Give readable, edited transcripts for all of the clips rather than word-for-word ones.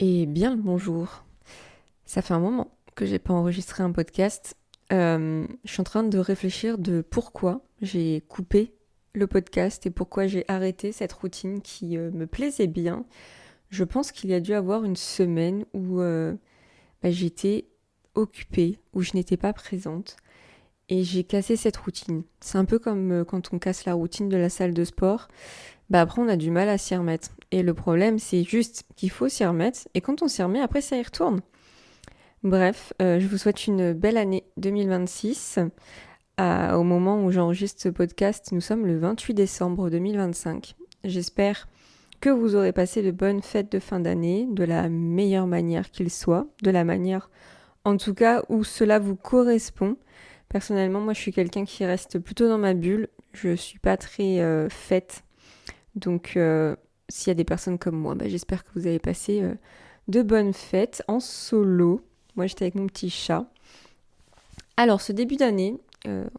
Et bien le bonjour. Ça fait un moment que j'ai pas enregistré un podcast. Je suis en train de réfléchir de pourquoi j'ai coupé le podcast et pourquoi j'ai arrêté cette routine qui me plaisait bien. Je pense qu'il y a dû avoir une semaine où j'étais occupée, où je n'étais pas présente et j'ai cassé cette routine. C'est un peu comme quand on casse la routine de la salle de sport. Après on a du mal à s'y remettre. Et le problème c'est juste qu'il faut s'y remettre et quand on s'y remet après ça y retourne. Bref, je vous souhaite une belle année 2026. Au moment où j'enregistre ce podcast, nous sommes le 28 décembre 2025. J'espère que vous aurez passé de bonnes fêtes de fin d'année, de la meilleure manière qu'il soit, de la manière en tout cas où cela vous correspond. Personnellement, moi je suis quelqu'un qui reste plutôt dans ma bulle. Je suis pas très fête. Donc s'il y a des personnes comme moi, j'espère que vous avez passé de bonnes fêtes en solo. Moi, j'étais avec mon petit chat. Alors, ce début d'année,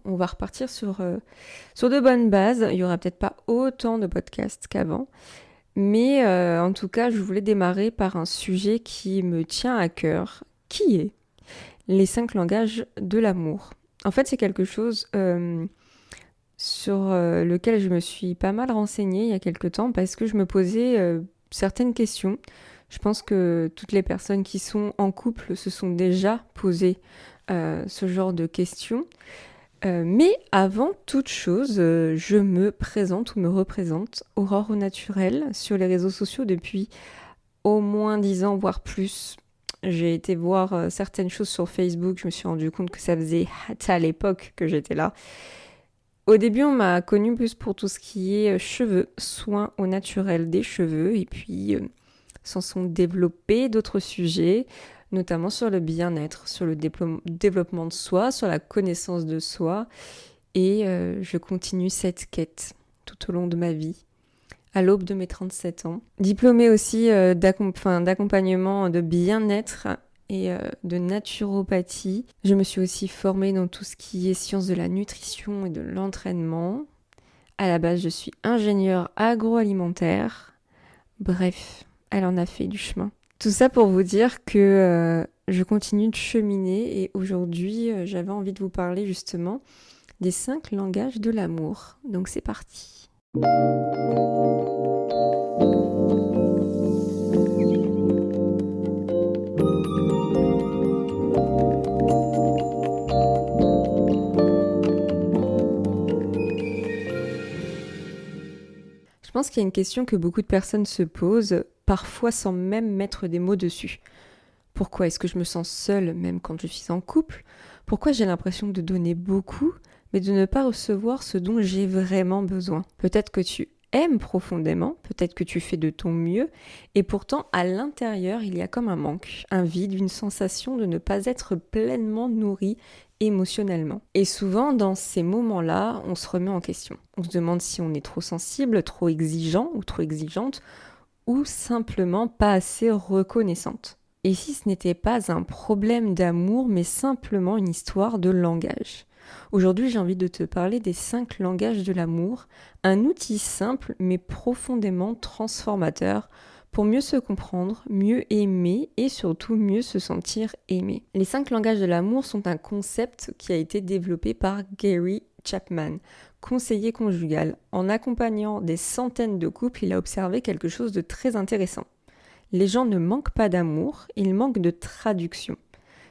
on va repartir sur de bonnes bases. Il y aura peut-être pas autant de podcasts qu'avant. Mais en tout cas, je voulais démarrer par un sujet qui me tient à cœur, qui est les 5 langages de l'amour. En fait, c'est quelque chose sur lequel je me suis pas mal renseignée il y a quelques temps parce que je me posais certaines questions. Je pense que toutes les personnes qui sont en couple se sont déjà posées ce genre de questions. Mais avant toute chose, je me présente ou me représente Aurore au naturel sur les réseaux sociaux depuis au moins 10 ans, voire plus. J'ai été voir certaines choses sur Facebook, je me suis rendu compte que ça faisait à l'époque que j'étais là. Au début, on m'a connue plus pour tout ce qui est cheveux, soins au naturel des cheveux, et puis s'en sont développés d'autres sujets, notamment sur le bien-être, sur le développement de soi, sur la connaissance de soi, et je continue cette quête tout au long de ma vie, à l'aube de mes 37 ans. Diplômée aussi d'accompagnement de bien-être et de naturopathie. Je me suis aussi formée dans tout ce qui est sciences de la nutrition et de l'entraînement. À la base, je suis ingénieure agroalimentaire. Bref, elle en a fait du chemin. Tout ça pour vous dire que je continue de cheminer et aujourd'hui, j'avais envie de vous parler justement des 5 langages de l'amour. Donc c'est parti. Je pense qu'il y a une question que beaucoup de personnes se posent, parfois sans même mettre des mots dessus. Pourquoi est-ce que je me sens seule même quand je suis en couple ? Pourquoi j'ai l'impression de donner beaucoup, mais de ne pas recevoir ce dont j'ai vraiment besoin ? Peut-être que tu aimes profondément, peut-être que tu fais de ton mieux, et pourtant à l'intérieur il y a comme un manque, un vide, une sensation de ne pas être pleinement nourri émotionnellement. Et souvent dans ces moments-là, on se remet en question. On se demande si on est trop sensible, trop exigeant ou trop exigeante, ou simplement pas assez reconnaissante. Et si ce n'était pas un problème d'amour, mais simplement une histoire de langage. Aujourd'hui, j'ai envie de te parler des 5 langages de l'amour, un outil simple mais profondément transformateur pour mieux se comprendre, mieux aimer et surtout mieux se sentir aimé. Les 5 langages de l'amour sont un concept qui a été développé par Gary Chapman, conseiller conjugal. En accompagnant des centaines de couples, il a observé quelque chose de très intéressant. Les gens ne manquent pas d'amour, ils manquent de traduction.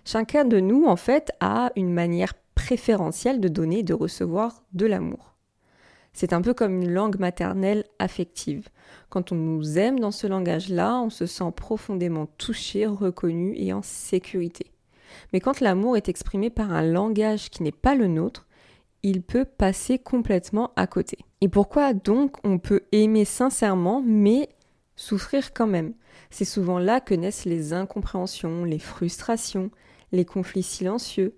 Chacun de nous, en fait, a une manière préférentielle de donner et de recevoir de l'amour. C'est un peu comme une langue maternelle affective. Quand on nous aime dans ce langage-là, on se sent profondément touché, reconnu et en sécurité. Mais quand l'amour est exprimé par un langage qui n'est pas le nôtre, il peut passer complètement à côté. Et pourquoi donc on peut aimer sincèrement, mais souffrir quand même ? C'est souvent là que naissent les incompréhensions, les frustrations, les conflits silencieux.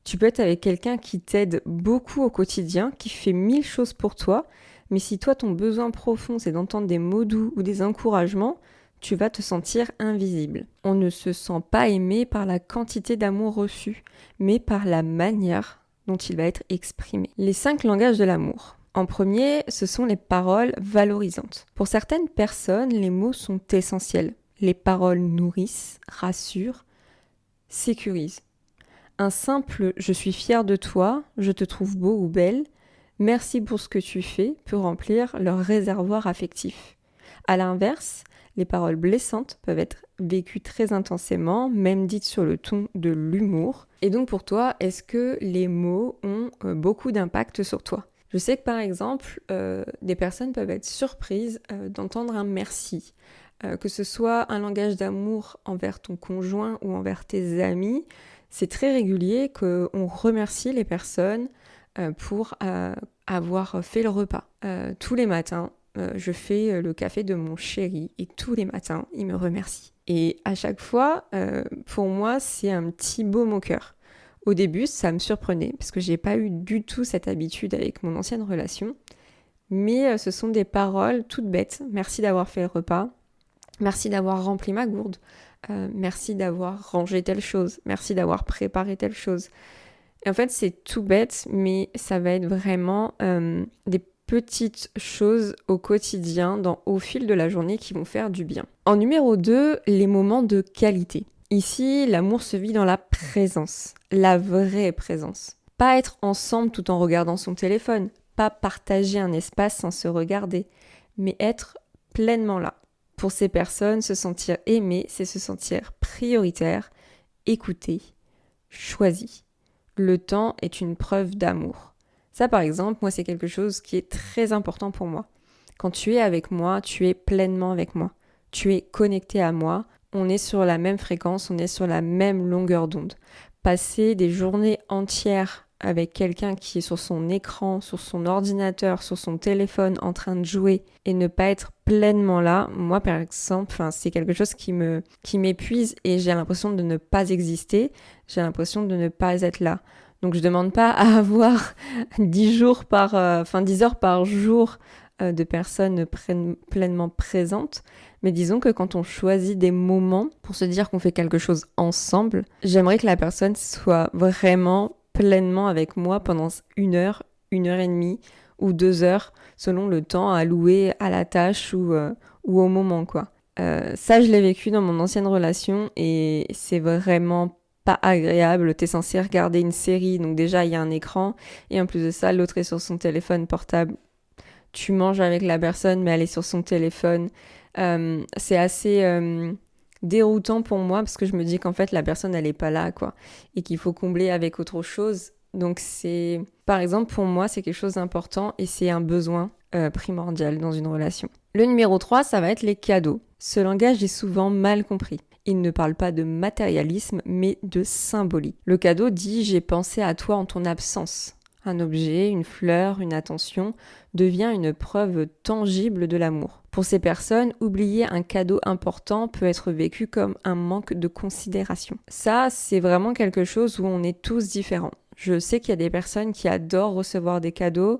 Tu peux être avec quelqu'un qui t'aide beaucoup au quotidien, qui fait 1000 choses pour toi, mais si toi ton besoin profond c'est d'entendre des mots doux ou des encouragements, tu vas te sentir invisible. On ne se sent pas aimé par la quantité d'amour reçu, mais par la manière dont il va être exprimé. Les 5 langages de l'amour. En premier, ce sont les paroles valorisantes. Pour certaines personnes, les mots sont essentiels. les paroles nourrissent, rassurent, sécurisent. Un simple « je suis fière de toi, je te trouve beau ou belle, merci pour ce que tu fais » peut remplir leur réservoir affectif. À l'inverse, les paroles blessantes peuvent être vécues très intensément, même dites sur le ton de l'humour. Et donc pour toi, est-ce que les mots ont beaucoup d'impact sur toi ? Je sais que par exemple, des personnes peuvent être surprises d'entendre un merci. Que ce soit un langage d'amour envers ton conjoint ou envers tes amis, c'est très régulier qu'on remercie les personnes pour avoir fait le repas. Tous les matins, je fais le café de mon chéri et tous les matins, il me remercie. Et à chaque fois, pour moi, c'est un petit baume au cœur. Au début, ça me surprenait parce que j'ai pas eu du tout cette habitude avec mon ancienne relation. Mais ce sont des paroles toutes bêtes. Merci d'avoir fait le repas. Merci d'avoir rempli ma gourde. Merci d'avoir rangé telle chose. Merci d'avoir préparé telle chose. Et en fait, c'est tout bête, mais ça va être vraiment des petites choses au quotidien, au fil de la journée qui vont faire du bien. En numéro 2, les moments de qualité. Ici, l'amour se vit dans la présence, la vraie présence. Pas être ensemble tout en regardant son téléphone, pas partager un espace sans se regarder, mais être pleinement là. Pour ces personnes, se sentir aimé, c'est se sentir prioritaire, écouté, choisi. Le temps est une preuve d'amour. Ça, par exemple, moi, c'est quelque chose qui est très important pour moi. Quand tu es avec moi, tu es pleinement avec moi. Tu es connecté à moi. On est sur la même fréquence, on est sur la même longueur d'onde. Passer des journées entières avec quelqu'un qui est sur son écran, sur son ordinateur, sur son téléphone en train de jouer et ne pas être pleinement là, moi par exemple, c'est quelque chose qui m'épuise et j'ai l'impression de ne pas exister, j'ai l'impression de ne pas être là. Donc je demande pas à avoir 10 heures par jour de personnes pleinement présentes, mais disons que quand on choisit des moments pour se dire qu'on fait quelque chose ensemble, j'aimerais que la personne soit vraiment pleinement avec moi pendant 1 heure, 1 heure et demie ou 2 heures, selon le temps alloué à la tâche ou au moment, quoi. Ça, je l'ai vécu dans mon ancienne relation et c'est vraiment pas agréable. T'es censé regarder une série, donc déjà il y a un écran et en plus de ça, l'autre est sur son téléphone portable. Tu manges avec la personne, mais elle est sur son téléphone. C'est assez déroutant pour moi parce que je me dis qu'en fait la personne elle est pas là, quoi, et qu'il faut combler avec autre chose. Donc c'est, par exemple, pour moi c'est quelque chose d'important et c'est un besoin primordial dans une relation. Le numéro 3, ça va être les cadeaux. Ce langage est souvent mal compris. Il ne parle pas de matérialisme mais de symbolique. Le cadeau dit « j'ai pensé à toi en ton absence ». Un objet, une fleur, une attention devient une preuve tangible de l'amour. Pour ces personnes, oublier un cadeau important peut être vécu comme un manque de considération. Ça, c'est vraiment quelque chose où on est tous différents. Je sais qu'il y a des personnes qui adorent recevoir des cadeaux.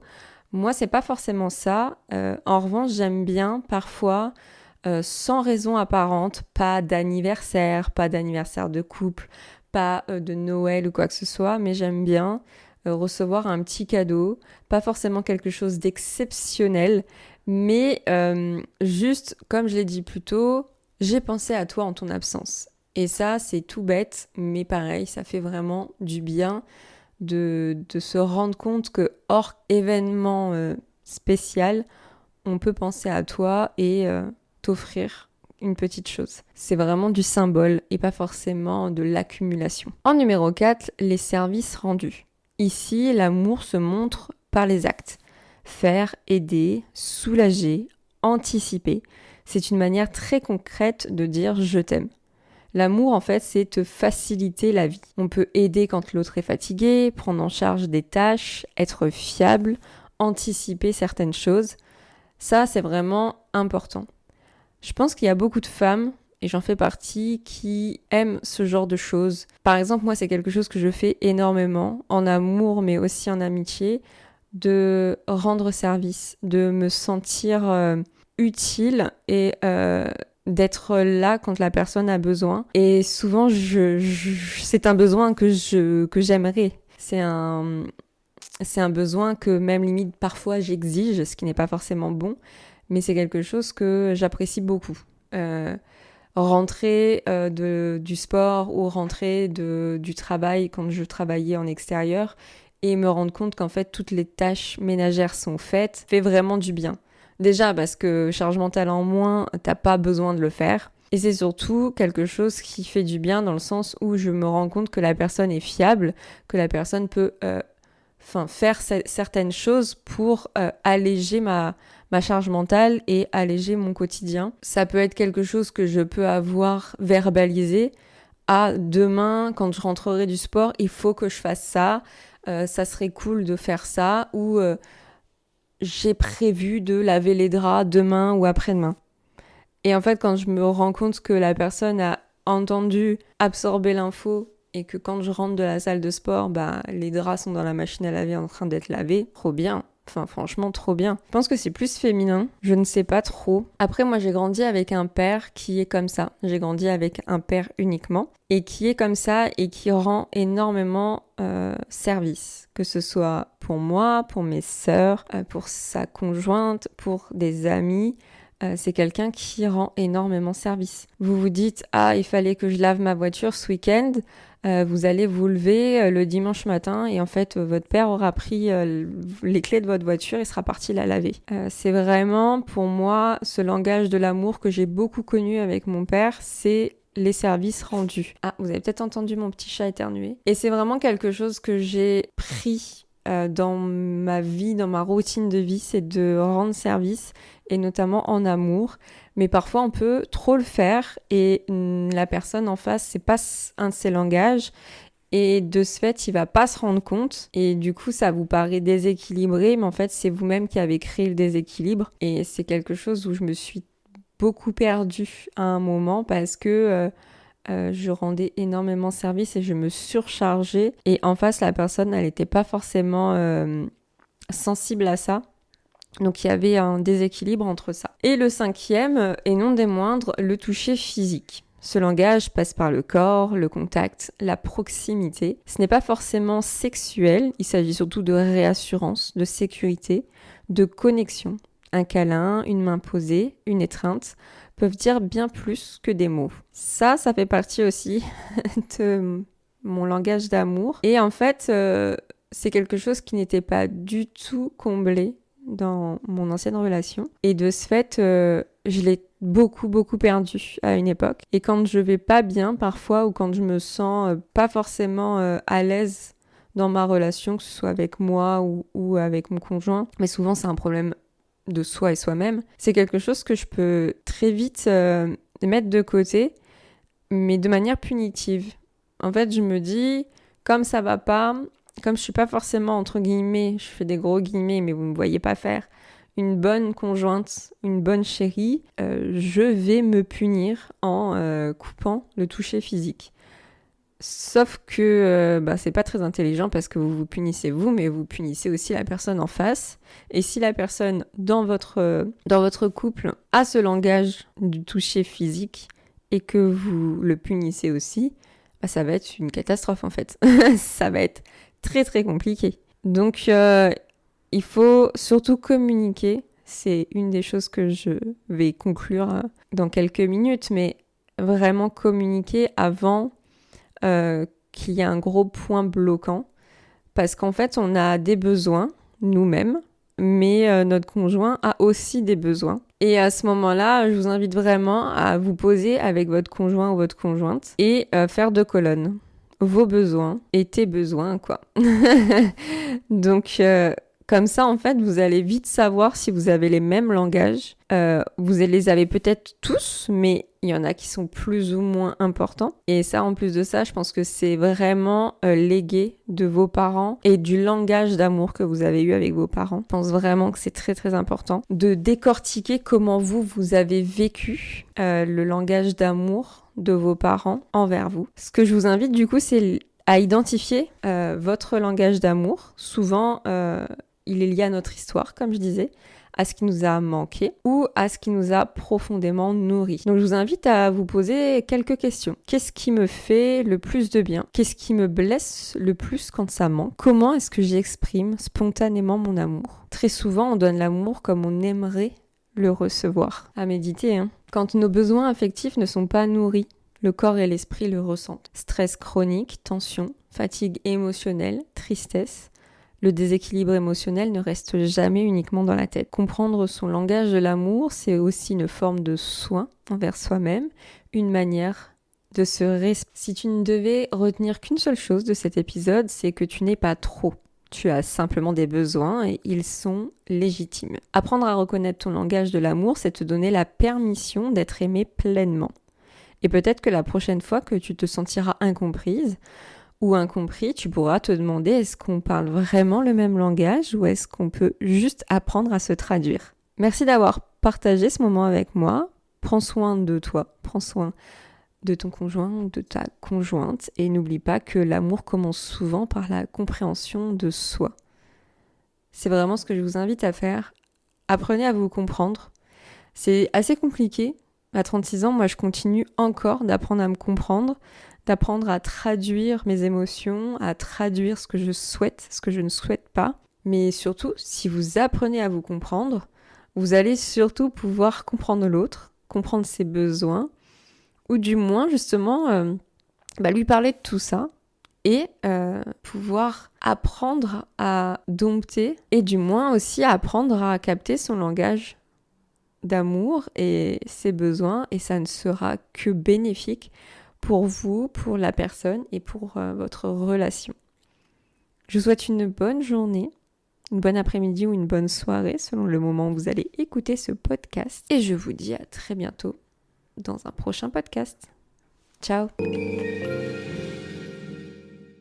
Moi, c'est pas forcément ça. En revanche, j'aime bien parfois, sans raison apparente, pas d'anniversaire de couple, pas de Noël ou quoi que ce soit, mais j'aime bien recevoir un petit cadeau, pas forcément quelque chose d'exceptionnel, mais juste, comme je l'ai dit plus tôt, j'ai pensé à toi en ton absence. Et ça, c'est tout bête, mais pareil, ça fait vraiment du bien de se rendre compte que hors événement spécial, on peut penser à toi et t'offrir une petite chose. C'est vraiment du symbole et pas forcément de l'accumulation. En numéro 4, les services rendus. Ici, l'amour se montre par les actes. Faire, aider, soulager, anticiper, c'est une manière très concrète de dire « je t'aime ». L'amour, en fait, c'est te faciliter la vie. On peut aider quand l'autre est fatigué, prendre en charge des tâches, être fiable, anticiper certaines choses. Ça, c'est vraiment important. Je pense qu'il y a beaucoup de femmes, et j'en fais partie, qui aiment ce genre de choses. Par exemple, moi, c'est quelque chose que je fais énormément, en amour, mais aussi en amitié, de rendre service, de me sentir utile et d'être là quand la personne a besoin. Et souvent, c'est un besoin que j'aimerais. C'est un besoin que même limite parfois j'exige, ce qui n'est pas forcément bon, mais c'est quelque chose que j'apprécie beaucoup. rentrer du sport ou rentrer du travail quand je travaillais en extérieur et me rendre compte qu'en fait toutes les tâches ménagères sont faites, fait vraiment du bien. Déjà parce que charge mentale en moins, t'as pas besoin de le faire. Et c'est surtout quelque chose qui fait du bien dans le sens où je me rends compte que la personne est fiable, que la personne peut faire certaines choses pour alléger ma charge mentale et alléger mon quotidien. Ça peut être quelque chose que je peux avoir verbalisé. Demain, quand je rentrerai du sport, il faut que je fasse ça. Ça serait cool de faire ça. Ou j'ai prévu de laver les draps demain ou après-demain. Et en fait, quand je me rends compte que la personne a entendu absorber l'info et que quand je rentre de la salle de sport, les draps sont dans la machine à laver en train d'être lavés, trop bien. Enfin, franchement, trop bien. Je pense que c'est plus féminin, je ne sais pas trop. Après, moi, j'ai grandi avec un père qui est comme ça. J'ai grandi avec un père uniquement et qui est comme ça et qui rend énormément service. Que ce soit pour moi, pour mes sœurs, pour sa conjointe, pour des amis. C'est quelqu'un qui rend énormément service. Vous vous dites « Ah, il fallait que je lave ma voiture ce week-end ». Vous allez vous lever le dimanche matin et en fait, votre père aura pris les clés de votre voiture et sera parti la laver. C'est vraiment, pour moi, ce langage de l'amour que j'ai beaucoup connu avec mon père, c'est les services rendus. Ah, vous avez peut-être entendu mon petit chat éternuer. Et c'est vraiment quelque chose que j'ai pris dans ma vie, dans ma routine de vie, c'est de rendre service et notamment en amour. Mais parfois, on peut trop le faire et la personne en face, c'est pas un de ses langages. Et de ce fait, il va pas se rendre compte. Et du coup, ça vous paraît déséquilibré, mais en fait, c'est vous-même qui avez créé le déséquilibre. Et c'est quelque chose où je me suis beaucoup perdue à un moment parce que je rendais énormément service et je me surchargeais. Et en face, la personne, elle n'était pas forcément sensible à ça. Donc il y avait un déséquilibre entre ça. Et le 5e, et non des moindres, le toucher physique. Ce langage passe par le corps, le contact, la proximité. Ce n'est pas forcément sexuel, il s'agit surtout de réassurance, de sécurité, de connexion. Un câlin, une main posée, une étreinte peuvent dire bien plus que des mots. Ça fait partie aussi de mon langage d'amour. Et en fait, c'est quelque chose qui n'était pas du tout comblé dans mon ancienne relation. Et de ce fait, je l'ai beaucoup perdu à une époque. Et quand je vais pas bien parfois, ou quand je me sens pas forcément à l'aise dans ma relation, que ce soit avec moi ou avec mon conjoint, mais souvent c'est un problème de soi et soi-même, c'est quelque chose que je peux très vite mettre de côté, mais de manière punitive. En fait, je me dis, comme ça va pas, comme je suis pas forcément, entre guillemets, je fais des gros guillemets, mais vous ne me voyez pas faire, une bonne conjointe, une bonne chérie, je vais me punir en coupant le toucher physique. Sauf que c'est pas très intelligent parce que vous vous punissez vous, mais vous punissez aussi la personne en face. Et si la personne dans votre couple a ce langage du toucher physique et que vous le punissez aussi, ça va être une catastrophe en fait. Ça va être très compliqué. Donc il faut surtout communiquer. C'est une des choses que je vais conclure dans quelques minutes, mais vraiment communiquer avant qu'il y ait un gros point bloquant. Parce qu'en fait, on a des besoins, nous-mêmes, mais notre conjoint a aussi des besoins. Et à ce moment-là, je vous invite vraiment à vous poser avec votre conjoint ou votre conjointe et faire 2 colonnes. Vos besoins et tes besoins, quoi. Donc, comme ça, en fait, vous allez vite savoir si vous avez les mêmes langages. Vous les avez peut-être tous, mais il y en a qui sont plus ou moins importants. Et ça, en plus de ça, je pense que c'est vraiment légué de vos parents et du langage d'amour que vous avez eu avec vos parents. Je pense vraiment que c'est très important de décortiquer comment vous avez vécu le langage d'amour de vos parents envers vous. Ce que je vous invite du coup, c'est à identifier votre langage d'amour. Souvent, il est lié à notre histoire, comme je disais, à ce qui nous a manqué ou à ce qui nous a profondément nourri. Donc je vous invite à vous poser quelques questions. Qu'est-ce qui me fait le plus de bien ? Qu'est-ce qui me blesse le plus quand ça manque ? Comment est-ce que j'exprime spontanément mon amour ? Très souvent, on donne l'amour comme on aimerait le recevoir. À méditer, hein. Quand nos besoins affectifs ne sont pas nourris, le corps et l'esprit le ressentent. Stress chronique, tension, fatigue émotionnelle, tristesse. Le déséquilibre émotionnel ne reste jamais uniquement dans la tête. Comprendre son langage de l'amour, c'est aussi une forme de soin envers soi-même, une manière de se respecter. Si tu ne devais retenir qu'une seule chose de cet épisode, c'est que tu n'es pas trop. Tu as simplement des besoins et ils sont légitimes. Apprendre à reconnaître ton langage de l'amour, c'est te donner la permission d'être aimé pleinement. Et peut-être que la prochaine fois que tu te sentiras incomprise ou incompris, tu pourras te demander est-ce qu'on parle vraiment le même langage ou est-ce qu'on peut juste apprendre à se traduire. Merci d'avoir partagé ce moment avec moi. Prends soin de toi, prends soin de ton conjoint ou de ta conjointe et n'oublie pas que l'amour commence souvent par la compréhension de soi. C'est vraiment ce que je vous invite à faire. Apprenez à vous comprendre. C'est assez compliqué. À 36 ans, moi je continue encore d'apprendre à me comprendre, d'apprendre à traduire mes émotions, à traduire ce que je souhaite, ce que je ne souhaite pas. Mais surtout, si vous apprenez à vous comprendre, vous allez surtout pouvoir comprendre l'autre, comprendre ses besoins, ou du moins justement lui parler de tout ça et pouvoir apprendre à dompter et du moins aussi apprendre à capter son langage d'amour et ses besoins, et ça ne sera que bénéfique pour vous, pour la personne et pour votre relation. Je vous souhaite une bonne journée, une bonne après-midi ou une bonne soirée selon le moment où vous allez écouter ce podcast, et je vous dis à très bientôt dans un prochain podcast. Ciao!